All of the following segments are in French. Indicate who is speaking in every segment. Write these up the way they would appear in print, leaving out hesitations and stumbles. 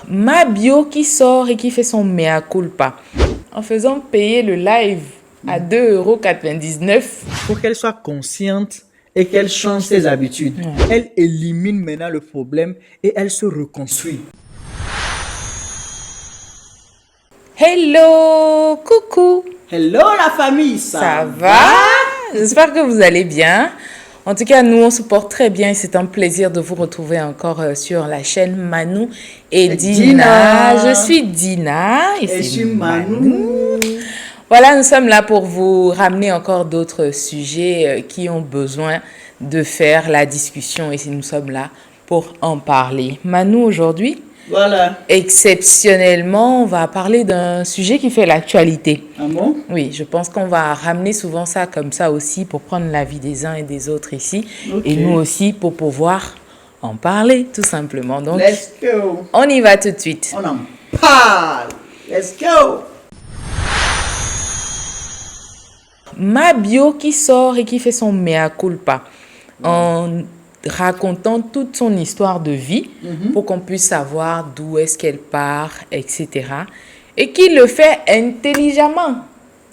Speaker 1: Mabio qui sort et qui fait son mea culpa en faisant payer le live à 2,99 €.
Speaker 2: Pour qu'elle soit consciente et qu'elle change ses habitudes. Elle élimine maintenant le problème et elle se reconstruit.
Speaker 1: Hello, coucou,
Speaker 2: Hello la famille,
Speaker 1: ça va? J'espère que vous allez bien. En tout cas, nous, on se porte très bien et c'est un plaisir de vous retrouver encore sur la chaîne Manu et Dina. Je suis Dina
Speaker 2: et je suis Manu.
Speaker 1: Voilà, nous sommes là pour vous ramener encore d'autres sujets qui ont besoin de faire la discussion et nous sommes là pour en parler. Manu, aujourd'hui,
Speaker 2: Voilà.
Speaker 1: exceptionnellement, on va parler d'un sujet qui fait l'actualité.
Speaker 2: Ah bon?
Speaker 1: Oui, je pense qu'on va ramener souvent ça comme ça aussi pour prendre l'avis des uns et des autres ici.
Speaker 2: Ok.
Speaker 1: Et nous aussi pour pouvoir en parler tout simplement. Donc,
Speaker 2: Let's go.
Speaker 1: on y va tout de suite.
Speaker 2: On en parle. Let's go.
Speaker 1: Mabio qui sort et qui fait son mea culpa en racontant toute son histoire de vie pour qu'on puisse savoir d'où est-ce qu'elle part, etc. Et qui le fait intelligemment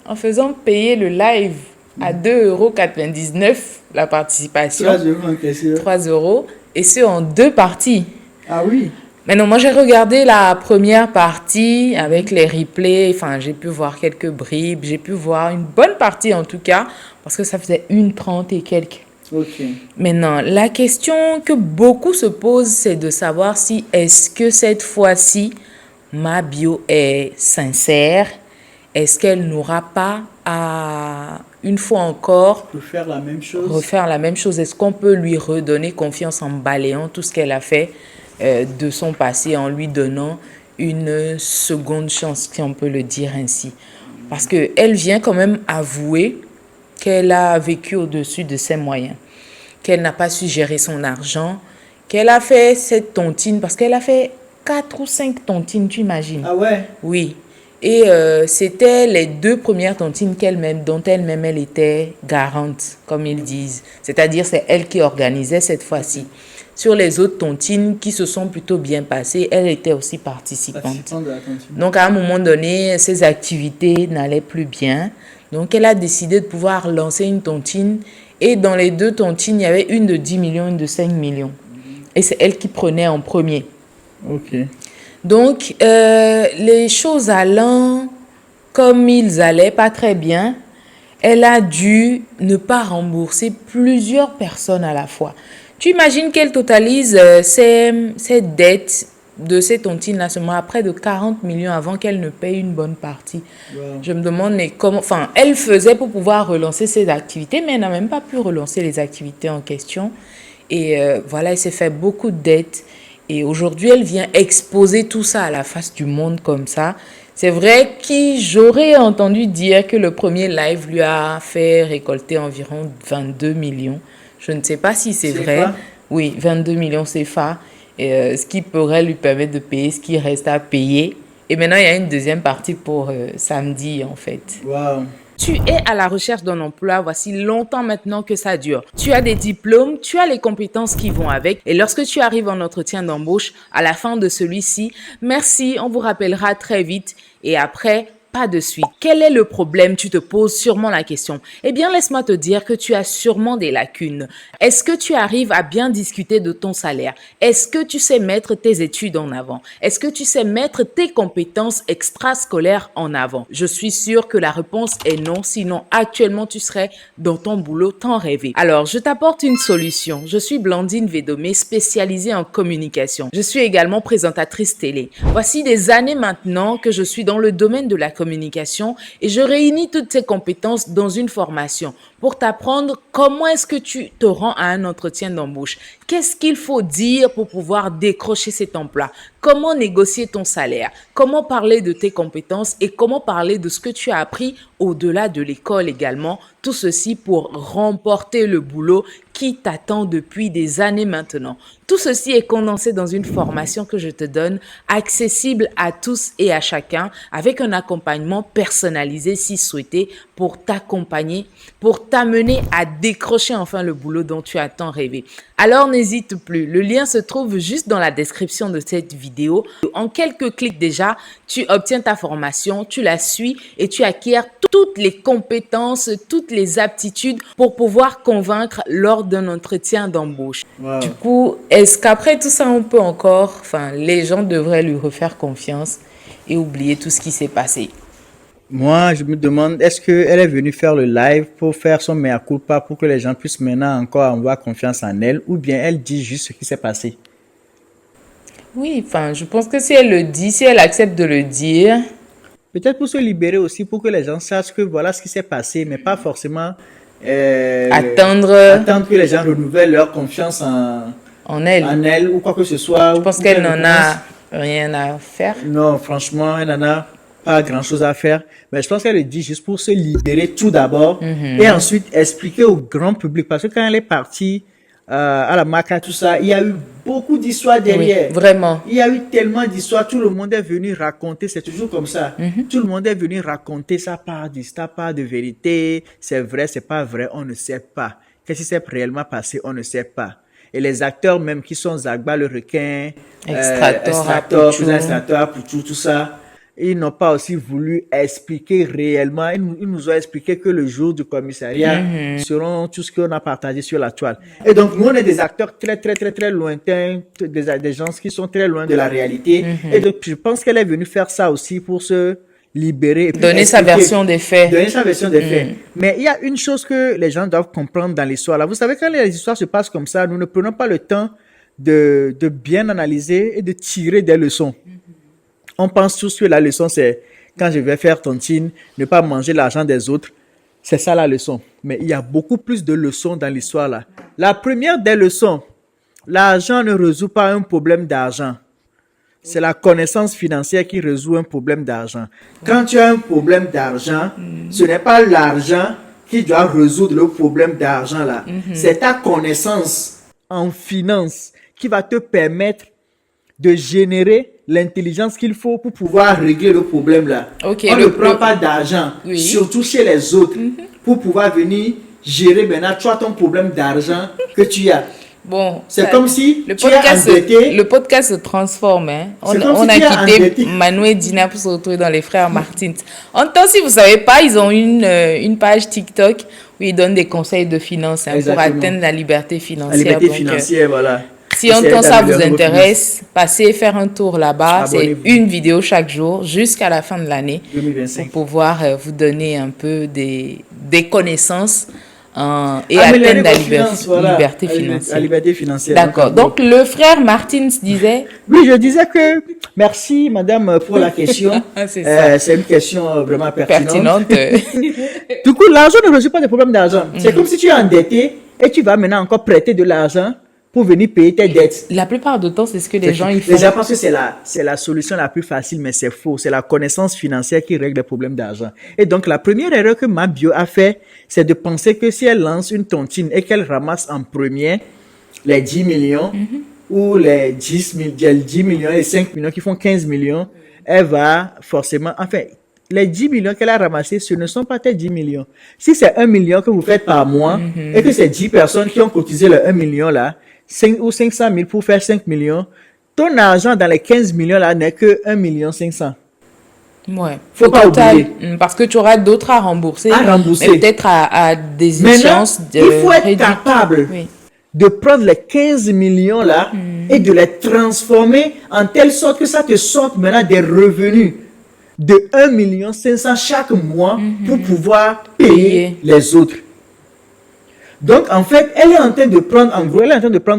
Speaker 1: en faisant payer le live à 2,99 € la participation.
Speaker 2: 3 euros en question.
Speaker 1: 3 € et ce en deux parties.
Speaker 2: Ah oui.
Speaker 1: Mais non, moi j'ai regardé la première partie avec les replays, enfin j'ai pu voir quelques bribes, j'ai pu voir une bonne partie en tout cas, parce que ça faisait 1h30 et quelques.
Speaker 2: Ok.
Speaker 1: Maintenant, la question que beaucoup se posent, c'est de savoir si est-ce que cette fois-ci, Mabio est sincère, est-ce qu'elle n'aura pas à, une fois encore,
Speaker 2: Pour faire la même chose.
Speaker 1: refaire la même chose. Est-ce qu'on peut lui redonner confiance en balayant tout ce qu'elle a fait de son passé, en lui donnant une seconde chance, si on peut le dire ainsi. Parce qu'elle vient quand même avouer qu'elle a vécu au-dessus de ses moyens, qu'elle n'a pas su gérer son argent, qu'elle a fait cette tontine, parce qu'elle a fait 4 ou 5 tontines, tu imagines?
Speaker 2: Ah ouais.
Speaker 1: Oui. Et c'était les 2 premières tontines dont elle-même elle était garante, comme ils disent. C'est-à-dire c'est elle qui organisait cette fois-ci. Sur les autres tontines qui se sont plutôt bien passées, elle était aussi participante.
Speaker 2: Participante de la tontine.
Speaker 1: Donc à un moment donné, ses activités n'allaient plus bien. Donc elle a décidé de pouvoir lancer une tontine. Et dans les 2 tontines, il y avait une de 10 millions, une de 5 millions. Et c'est elle qui prenait en premier.
Speaker 2: Ok.
Speaker 1: Donc, les choses allant comme ils allaient, pas très bien, elle a dû ne pas rembourser plusieurs personnes à la fois. Tu imagines qu'elle totalise ses dettes de ces tontines-là seulement à près de 40 millions avant qu'elle ne paye une bonne partie.
Speaker 2: Wow.
Speaker 1: Je me demande mais comment... Enfin, elle faisait pour pouvoir relancer ses activités, mais elle n'a même pas pu relancer les activités en question. Et voilà, elle s'est fait beaucoup de dettes. Et aujourd'hui, elle vient exposer tout ça à la face du monde comme ça. C'est vrai que j'aurais entendu dire que le premier live lui a fait récolter environ 22 millions. Je ne sais pas si c'est vrai.
Speaker 2: CFA?
Speaker 1: Oui, 22 millions CFA. Ce qui pourrait lui permettre de payer ce qui reste à payer. Et maintenant, il y a une deuxième partie pour samedi, en fait.
Speaker 2: Wow.
Speaker 1: Tu es à la recherche d'un emploi, voici longtemps maintenant que ça dure. Tu as des diplômes, tu as les compétences qui vont avec et lorsque tu arrives en entretien d'embauche, à la fin de celui-ci, merci, on vous rappellera très vite et après, pas de suite. Quel est le problème? Tu te poses sûrement la question. Eh bien, laisse-moi te dire que tu as sûrement des lacunes. Est-ce que tu arrives à bien discuter de ton salaire? Est-ce que tu sais mettre tes études en avant? Est-ce que tu sais mettre tes compétences extrascolaires en avant? Je suis sûre que la réponse est non, sinon actuellement tu serais dans ton boulot tant rêvé. Alors, je t'apporte une solution. Je suis Blandine Védomé, spécialisée en communication. Je suis également présentatrice télé. Voici des années maintenant que je suis dans le domaine de la communication et je réunis toutes ces compétences dans une formation pour t'apprendre comment est-ce que tu te rends à un entretien d'embauche. Qu'est-ce qu'il faut dire pour pouvoir décrocher cet emploi? Comment négocier ton salaire? Comment parler de tes compétences et comment parler de ce que tu as appris au-delà de l'école également? Tout ceci pour remporter le boulot qui t'attend depuis des années maintenant. Tout ceci est condensé dans une formation que je te donne, accessible à tous et à chacun, avec un accompagnement personnalisé si souhaité pour t'accompagner, pour t'amener à décrocher enfin le boulot dont tu as tant rêvé. Alors n'hésite plus, le lien se trouve juste dans la description de cette vidéo. vidéo. En quelques clics déjà, tu obtiens ta formation, tu la suis et tu acquiers toutes les compétences, toutes les aptitudes pour pouvoir convaincre lors d'un entretien d'embauche.
Speaker 2: Wow.
Speaker 1: Du coup, est-ce qu'après tout ça, on peut encore, les gens devraient lui refaire confiance et oublier tout ce qui s'est passé?
Speaker 2: Moi, je me demande, est-ce qu'elle est venue faire le live pour faire son mea culpa pour que les gens puissent maintenant encore avoir confiance en elle, ou bien elle dit juste ce qui s'est passé?
Speaker 1: Oui, je pense que si elle le dit, si elle accepte de le dire,
Speaker 2: Peut-être pour se libérer aussi, pour que les gens sachent que voilà ce qui s'est passé, mais pas forcément attendre que les gens renouvellent leur confiance
Speaker 1: en elle.
Speaker 2: en elle ou quoi que ce soit.
Speaker 1: Je pense qu'elle n'en a rien à faire.
Speaker 2: Non, franchement, elle n'en a pas grand-chose à faire. Mais je pense qu'elle le dit juste pour se libérer tout d'abord et ensuite expliquer au grand public. Parce que quand elle est partie à la Maca, tout ça, il y a eu beaucoup d'histoires derrière.
Speaker 1: Oui, vraiment.
Speaker 2: Il y a eu tellement d'histoires. Tout le monde est venu raconter. C'est toujours comme ça. Tout le monde est venu raconter sa part de vérité. C'est vrai, c'est pas vrai, on ne sait pas. Qu'est-ce qui s'est réellement passé, on ne sait pas. Et les acteurs même qui sont Zagba le requin, Extractor, Pouchou, tout ça, ils n'ont pas aussi voulu expliquer réellement. Ils nous ont expliqué que le jour du commissariat seront tout ce qu'on a partagé sur la toile. Et donc, nous, on est des acteurs très lointains, des gens qui sont très loin de la réalité. Et donc, je pense qu'elle est venue faire ça aussi pour se libérer. Et
Speaker 1: donner sa version des faits.
Speaker 2: Donner sa version des faits. Mais il y a une chose que les gens doivent comprendre dans l'histoire. Là, vous savez, quand les histoires se passent comme ça, nous ne prenons pas le temps de bien analyser et de tirer des leçons. On pense tous que la leçon, c'est quand je vais faire tontine, ne pas manger l'argent des autres. C'est ça la leçon. Mais il y a beaucoup plus de leçons dans l'histoire là. La première des leçons, l'argent ne résout pas un problème d'argent. C'est la connaissance financière qui résout un problème d'argent. Quand tu as un problème d'argent, ce n'est pas l'argent qui doit résoudre le problème d'argent là. C'est ta connaissance en finance qui va te permettre de générer l'intelligence qu'il faut pour pouvoir régler le problème là.
Speaker 1: Okay,
Speaker 2: on ne prend pas d'argent, surtout chez les autres, pour pouvoir venir gérer maintenant toi ton problème d'argent que tu as.
Speaker 1: Bon,
Speaker 2: c'est comme si
Speaker 1: le podcast se transforme. Hein. On a quitté Manu et Dina pour se retrouver dans les frères Martins. En même temps, si vous ne savez pas, ils ont une page TikTok où ils donnent des conseils de finances pour atteindre la liberté financière.
Speaker 2: La liberté financière, voilà.
Speaker 1: Si ça vous intéresse, passez faire un tour là-bas. C'est une vidéo chaque jour jusqu'à la fin de l'année
Speaker 2: 2025
Speaker 1: pour pouvoir vous donner un peu des connaissances et atteindre la liberté financière.
Speaker 2: La liberté financière.
Speaker 1: D'accord. Donc, le frère Martins disait...
Speaker 2: Oui, je disais que... Merci, madame, pour la question. C'est une question vraiment pertinente. Du coup, l'argent ne résout pas des problèmes d'argent. C'est comme si tu es endetté et tu vas maintenant encore prêter de l'argent pour venir payer tes dettes.
Speaker 1: La plupart du temps, c'est ce que les gens font.
Speaker 2: Les gens pensent que c'est la solution la plus facile, mais c'est faux. C'est la connaissance financière qui règle les problèmes d'argent. Et donc, la première erreur que Mabio a fait, c'est de penser que si elle lance une tontine et qu'elle ramasse en premier les 10 millions, ou les 10 millions, les 5 millions qui font 15 millions, elle va forcément, les 10 millions qu'elle a ramassés, ce ne sont pas tes 10 millions. Si c'est 1 million que vous faites par mois, et que c'est 10 personnes qui ont cotisé le 1 million là, 5 ou 500 000 pour faire 5 millions, ton argent dans les 15 millions là n'est que 1 million 500.
Speaker 1: Ouais.
Speaker 2: Faut pas oublier.
Speaker 1: Parce que tu auras d'autres à rembourser.
Speaker 2: Mais
Speaker 1: peut-être à des échéances.
Speaker 2: Il faut être capable de prendre les 15 millions là et de les transformer en telle sorte que ça te sorte maintenant des revenus de 1 million 500 chaque mois pour pouvoir payer les autres. Donc, en fait, elle est en train de prendre,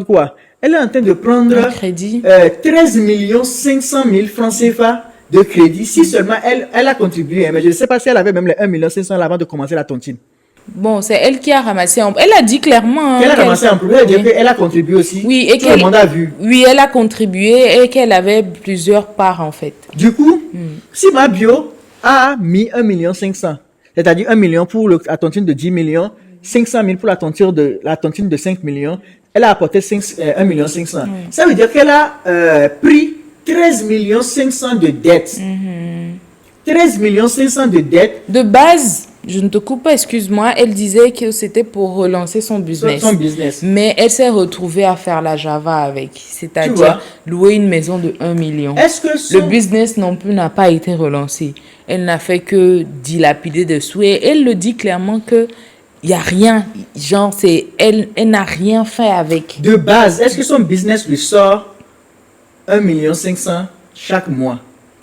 Speaker 2: quoi? Elle est en train de prendre
Speaker 1: un crédit.
Speaker 2: 13 500 000 francs CFA de crédit. Si seulement elle a contribué, mais je ne sais pas si elle avait même les 1 500 000 avant de commencer la tontine.
Speaker 1: Bon, c'est elle qui a ramassé. Elle a dit clairement.
Speaker 2: Elle a ramassé en premier. Elle a dit qu'elle a contribué aussi.
Speaker 1: Oui, et
Speaker 2: tout le monde a vu.
Speaker 1: Oui, elle a contribué et qu'elle avait plusieurs parts en fait.
Speaker 2: Du coup, si Mabio a mis 1 500 000, c'est-à-dire 1 million pour la tontine de 10 millions, 500 000 pour la tontine de 5 millions, elle a apporté 1 million 500. Ça veut dire qu'elle a pris 13 500 000 de dettes. 13 500 000 de dettes.
Speaker 1: De base, Je ne te coupe pas, excuse-moi. Elle disait que c'était pour relancer son business.
Speaker 2: Son business.
Speaker 1: Mais elle s'est retrouvée à faire la Java avec,
Speaker 2: Tu
Speaker 1: c'est-à-dire
Speaker 2: vois?
Speaker 1: louer une maison de 1 million.
Speaker 2: Est-ce que
Speaker 1: Le
Speaker 2: son...
Speaker 1: business non plus n'a pas été relancé. Elle n'a fait que dilapider des sous. Et elle le dit clairement que il n'y a rien. Genre, elle n'a rien fait avec.
Speaker 2: De base, est-ce que son business lui sort 1,5 million chaque mois?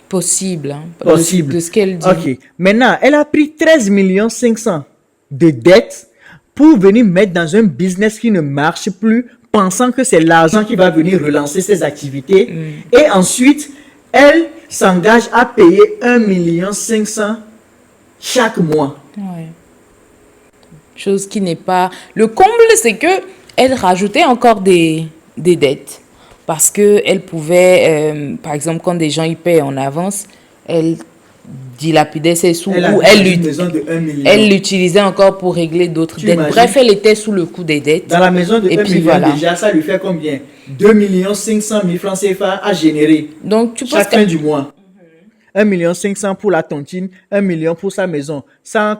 Speaker 1: Possible, hein,
Speaker 2: Possible.
Speaker 1: de ce qu'elle dit.
Speaker 2: Ok. Maintenant, elle a pris 13,5 millions de dettes pour venir mettre dans un business qui ne marche plus, pensant que c'est l'argent qui va venir relancer ses activités. Et ensuite, elle s'engage à payer 1,5 million chaque mois.
Speaker 1: Ouais. Chose qui n'est pas... Le comble, c'est que elle rajoutait encore des dettes. Parce qu'elle pouvait, par exemple, quand des gens y paient en avance, elle dilapidait ses sous
Speaker 2: Elle a
Speaker 1: ou
Speaker 2: une maison de 1 million.
Speaker 1: elle l'utilisait encore pour régler d'autres
Speaker 2: Tu
Speaker 1: dettes.
Speaker 2: imagines?
Speaker 1: Bref, elle était sous le coup des dettes.
Speaker 2: Dans la maison de
Speaker 1: Et
Speaker 2: 1
Speaker 1: puis
Speaker 2: million
Speaker 1: voilà.
Speaker 2: déjà, ça lui fait combien? 2,5 millions francs CFA à générer
Speaker 1: Donc, tu penses
Speaker 2: chaque fin
Speaker 1: que...
Speaker 2: du mois. 1,5 million pour la tontine, 1 million pour sa maison, sans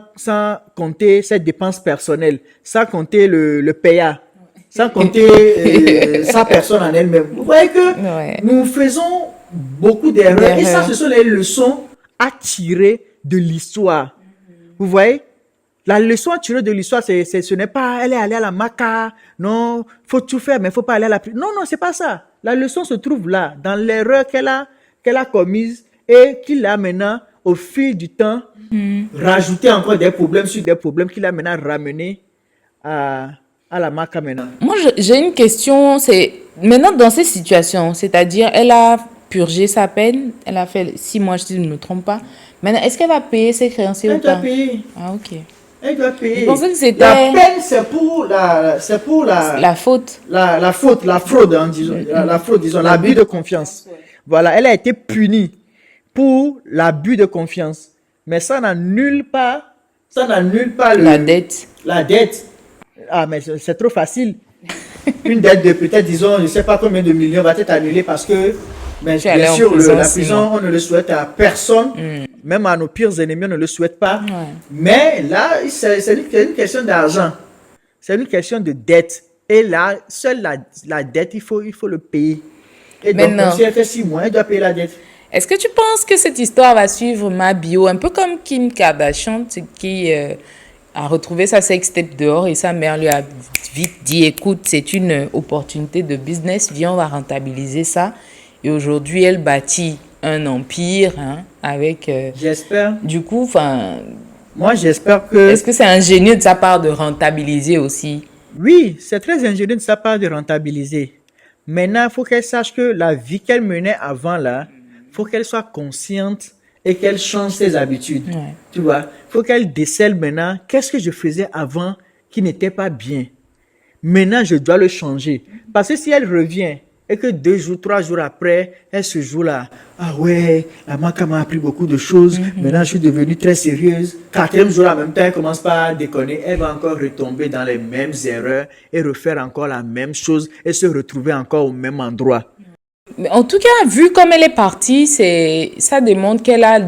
Speaker 2: compter ses dépenses personnelles, sans compter le paya, sans compter sa personne en elle-même. Vous voyez que
Speaker 1: Ouais.
Speaker 2: nous faisons beaucoup d'erreurs et ça, ce sont les leçons à tirer de l'histoire. Vous voyez? La leçon à tirer de l'histoire, ce n'est pas elle est allée à la Maca, non, faut tout faire, mais faut pas aller à la prière. Non, non, c'est pas ça. La leçon se trouve là, dans l'erreur qu'elle a commise et qui l'a maintenant, au fil du temps, rajouté encore des problèmes sur des problèmes qui l'a maintenant ramené à la Maca maintenant.
Speaker 1: Moi, j'ai une question. C'est maintenant dans ces situations, c'est-à-dire, elle a purgé sa peine. Elle a fait 6 mois, si je ne me trompe pas. Maintenant, est-ce qu'elle va payer ses créanciers ou
Speaker 2: Elle doit
Speaker 1: pas?
Speaker 2: payer.
Speaker 1: Ah, ok.
Speaker 2: Elle doit payer.
Speaker 1: Je pensais que c'était-
Speaker 2: La peine, c'est pour
Speaker 1: La faute.
Speaker 2: la faute, la fraude, hein, disons, la fraude, disons, l'abus de confiance. Voilà, elle a été punie pour l'abus de confiance. Mais ça n'annule pas
Speaker 1: La dette.
Speaker 2: la dette. Ah, mais c'est trop facile. Une dette de peut-être, disons, je ne sais pas combien de millions va être annulée parce que, mais
Speaker 1: Tu es allé
Speaker 2: bien
Speaker 1: en
Speaker 2: sûr,
Speaker 1: prison,
Speaker 2: la
Speaker 1: sinon.
Speaker 2: prison, on ne le souhaite à personne. Même à nos pires ennemis, on ne le souhaite pas.
Speaker 1: Ouais.
Speaker 2: Mais là, c'est une question d'argent. C'est une question de dette. Et là, seule la dette, il faut le payer. Et donc,
Speaker 1: Maintenant-
Speaker 2: si elle fait 6 mois, elle doit payer la dette.
Speaker 1: Est-ce que tu penses que cette histoire va suivre ma bio, un peu comme Kim Kardashian qui a retrouvé sa sextape dehors et sa mère lui a vite dit, écoute, c'est une opportunité de business, viens, on va rentabiliser ça. Et aujourd'hui, elle bâtit un empire hein, avec...
Speaker 2: J'espère.
Speaker 1: du coup, enfin,
Speaker 2: Moi, j'espère que...
Speaker 1: est-ce que c'est ingénieux de sa part de rentabiliser aussi?
Speaker 2: Oui, c'est très ingénieux de sa part de rentabiliser. Maintenant, il faut qu'elle sache que la vie qu'elle menait avant, là, il faut qu'elle soit consciente et qu'elle change ses habitudes.
Speaker 1: Ouais.
Speaker 2: Tu vois, il faut qu'elle décèle maintenant qu'est-ce que je faisais avant qui n'était pas bien. Maintenant, je dois le changer. Parce que si elle revient et que 2 jours, 3 jours après, elle se joue là, ah ouais, la Maca m'a appris beaucoup de choses, maintenant je suis devenue très sérieuse. 4e jour en même temps, elle commence pas à déconner, elle va encore retomber dans les mêmes erreurs et refaire encore la même chose et se retrouver encore au même endroit.
Speaker 1: Mais en tout cas, vu comme elle est partie, ça démontre qu'elle a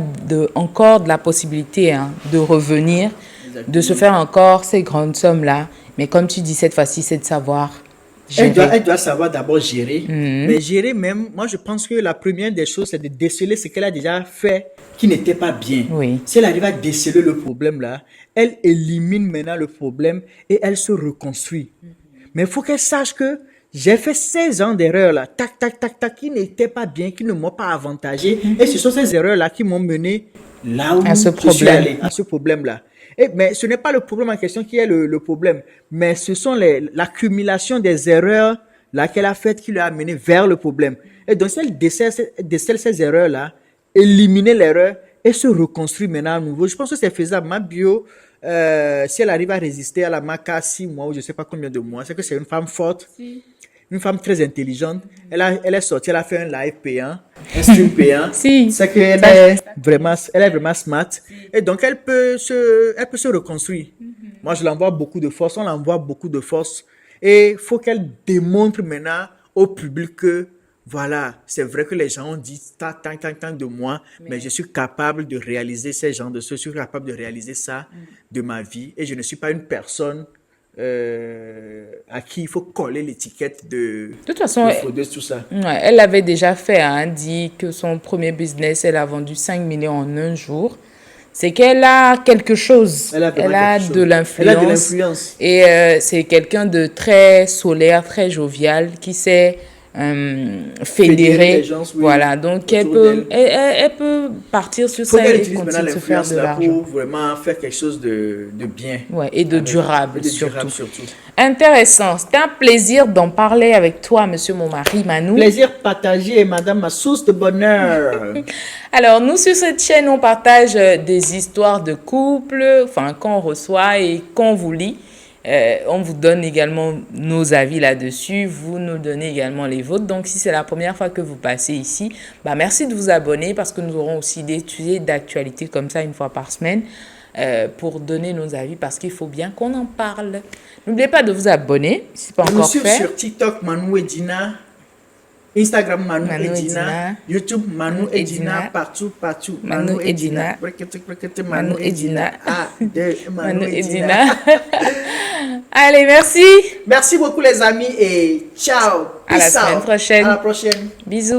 Speaker 1: encore de la possibilité hein, de revenir, de se faire encore ces grandes sommes-là. Mais comme tu dis, cette fois-ci, c'est de savoir gérer.
Speaker 2: Elle doit savoir d'abord gérer. Mais gérer même, moi je pense que la première des choses, c'est de déceler ce qu'elle a déjà fait qui n'était pas bien.
Speaker 1: Oui.
Speaker 2: Si elle arrive à déceler le problème là, elle élimine maintenant le problème et elle se reconstruit. Mais il faut qu'elle sache que j'ai fait 16 ans d'erreurs là, tac, tac, tac, tac, qui n'étaient pas bien, qui ne m'ont pas avantagé. Et ce sont ces erreurs là qui m'ont mené là où
Speaker 1: À ce
Speaker 2: je suis
Speaker 1: problème.
Speaker 2: allé, à ce problème là. Mais ce n'est pas le problème en question qui est le problème, mais ce sont l'accumulation des erreurs là qu'elle a faites qui lui a amené vers le problème. Et donc si elle décèle ces erreurs là, éliminer l'erreur et se reconstruire maintenant à nouveau, je pense que c'est faisable. Ma bio, si elle arrive à résister à la Maca 6 mois ou je ne sais pas combien de mois, c'est que c'est une femme forte. Une femme très intelligente. Elle est sortie, elle a fait un live payant, un stream payant.
Speaker 1: Si.
Speaker 2: C'est qu'elle est vraiment smart. Et donc, elle peut se reconstruire. Moi, je l'envoie beaucoup de force. On l'envoie beaucoup de force. Et il faut qu'elle démontre maintenant au public que voilà, c'est vrai que les gens ont dit tant de moi, mais je suis capable de réaliser ces genres de choses, je suis capable de réaliser ça de ma vie et je ne suis pas une personne à qui il faut coller l'étiquette
Speaker 1: De toute façon,
Speaker 2: de fraudeuse, tout ça.
Speaker 1: ouais, elle avait déjà fait, hein, dit que son premier business, elle a vendu 5 millions en un jour. C'est qu'elle a quelque chose.
Speaker 2: Elle a vraiment
Speaker 1: Elle a
Speaker 2: quelque
Speaker 1: de
Speaker 2: chose. Elle a de
Speaker 1: l'influence.
Speaker 2: l'influence.
Speaker 1: Et c'est quelqu'un de très solaire, très jovial, qui sait
Speaker 2: Fédérer les
Speaker 1: fédérer.
Speaker 2: gens, oui,
Speaker 1: Voilà, donc elle
Speaker 2: autour
Speaker 1: peut,
Speaker 2: d'elle.
Speaker 1: elle peut partir sur
Speaker 2: Il faut
Speaker 1: ça
Speaker 2: qu'elle
Speaker 1: et
Speaker 2: utilise maintenant
Speaker 1: continuer de se faire
Speaker 2: l'influence
Speaker 1: de
Speaker 2: là
Speaker 1: l'argent.
Speaker 2: pour vraiment faire quelque chose de bien.
Speaker 1: Ouais, et de
Speaker 2: Avec-
Speaker 1: durable
Speaker 2: et de
Speaker 1: surtout.
Speaker 2: durable surtout.
Speaker 1: Intéressant. C'était un plaisir d'en parler avec toi, monsieur mon mari, Manou.
Speaker 2: Plaisir partagé, madame, ma source de bonheur.
Speaker 1: Alors, nous, sur cette chaîne, on partage des histoires de couple, enfin, qu'on reçoit et qu'on vous lit. On vous donne également nos avis là-dessus. Vous nous donnez également les vôtres. Donc, si c'est la première fois que vous passez ici, bah, merci de vous abonner parce que nous aurons aussi des sujets d'actualité comme ça une fois par semaine pour donner nos avis parce qu'il faut bien qu'on en parle. N'oubliez pas de vous abonner si ce n'est pas
Speaker 2: Nous
Speaker 1: encore
Speaker 2: suivre
Speaker 1: fait.
Speaker 2: sur TikTok, Manu et Dina. Instagram, Manu,
Speaker 1: Manu
Speaker 2: et
Speaker 1: et
Speaker 2: Dina.
Speaker 1: Dina.
Speaker 2: YouTube, Manu
Speaker 1: Manu
Speaker 2: et
Speaker 1: et
Speaker 2: Dina.
Speaker 1: Dina.
Speaker 2: Partout.
Speaker 1: Manu et Dina.
Speaker 2: Manu
Speaker 1: Manu
Speaker 2: et
Speaker 1: et
Speaker 2: Dina.
Speaker 1: Dina.
Speaker 2: Ah, de
Speaker 1: Manu
Speaker 2: Manu et
Speaker 1: et
Speaker 2: Dina.
Speaker 1: Dina. Allez, merci.
Speaker 2: Merci beaucoup les amis et ciao.
Speaker 1: À la
Speaker 2: Peace
Speaker 1: semaine
Speaker 2: out.
Speaker 1: prochaine.
Speaker 2: À la prochaine.
Speaker 1: Bisous.